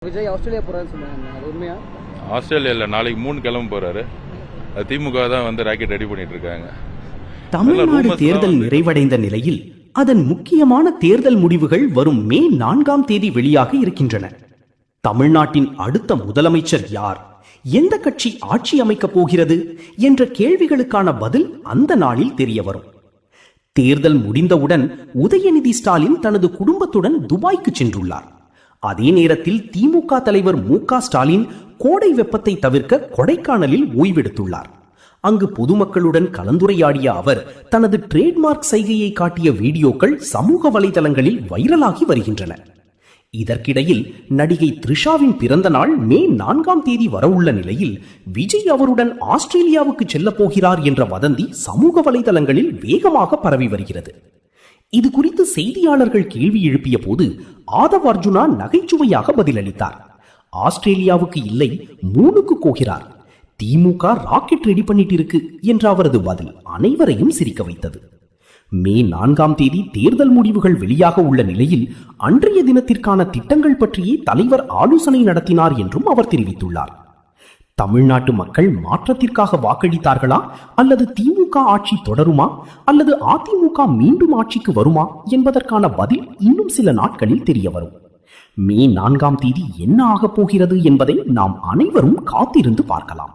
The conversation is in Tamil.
விஜய் ஆஸ்திரேலியா போறாருன்னு சொன்னாங்க, அது உண்மையா? ஆஸ்திரேலியாவில் நாளைக்கு 3 கிளம்ப போறாரு. திமுக தான் வந்து ராக்கெட் ரெடி பண்ணிட்டு இருக்காங்க. தமிழ்நாடு தேர்தல் நிறைவடைந்த நிலையில் அதன் முக்கியமான தேர்தல் முடிவுகள் வரும் மே 4ஆம் தேதி வெளியாக இருக்கின்றன. தமிழ்நாட்டின் அடுத்த முதலமைச்சர் யார், எந்த கட்சி ஆட்சி அமைக்கப் போகிறது என்ற கேள்விகளுக்கான பதில் அந்த நாளில் தெரிய வரும். தேர்தல் முடிந்தவுடன் உதயநிதி ஸ்டாலின் தனது குடும்பத்துடன் துபாய்க்கு சென்றுள்ளார். அதே நேரத்தில் திமுக தலைவர் மு.க. ஸ்டாலின் கோடை வெப்பத்தை தவிர்க்க கொடைக்கானலில் ஓய்வெடுத்துள்ளார். அங்கு பொதுமக்களுடன் கலந்துரையாடிய அவர் தனது ட்ரேட்மார்க் சைகையை காட்டிய வீடியோக்கள் சமூக வலைதளங்களில் வைரலாகி வருகின்றன. இதற்கிடையில் நடிகை த்ரிஷாவின் பிறந்த நாள் மே 4ஆம் தேதி வரவுள்ள நிலையில் விஜய் அவருடன் ஆஸ்திரேலியாவுக்கு செல்ல போகிறார் என்ற வதந்தி சமூக வலைதளங்களில் வேகமாக பரவி வருகிறது. இது குறித்து செய்தியாளர்கள் கேள்வி எழுப்பிய போது ஆதவ் அர்ஜுனா நகைச்சுவையாக பதிலளித்தார். ஆஸ்திரேலியாவுக்கு இல்லை, 3க்கு போகிறார். திமுக ராக்கெட் ரெடி பண்ணிட்டு இருக்கு என்ற அவரது பதில் அனைவரையும் சிரிக்க வைத்தது. மே 4ஆம் தேதி தேர்தல் முடிவுகள் வெளியாக உள்ள நிலையில் அன்றைய தினத்திற்கான திட்டங்கள் பற்றியே தலைவர் ஆலோசனை நடத்தினார் என்றும் அவர் தெரிவித்துள்ளார். தமிழ்நாட்டு மக்கள் மாற்றத்திற்காக வாக்களித்தார்களா, அல்லது திமுக ஆட்சி தொடருமா, அல்லது அதிமுக மீண்டும் ஆட்சிக்கு வருமா என்பதற்கான பதில் இன்னும் சில நாட்களில் தெரிய வரும். மே 4ஆம் தேதி என்ன ஆகப் போகிறது என்பதை நாம் அனைவரும் காத்திருந்து பார்க்கலாம்.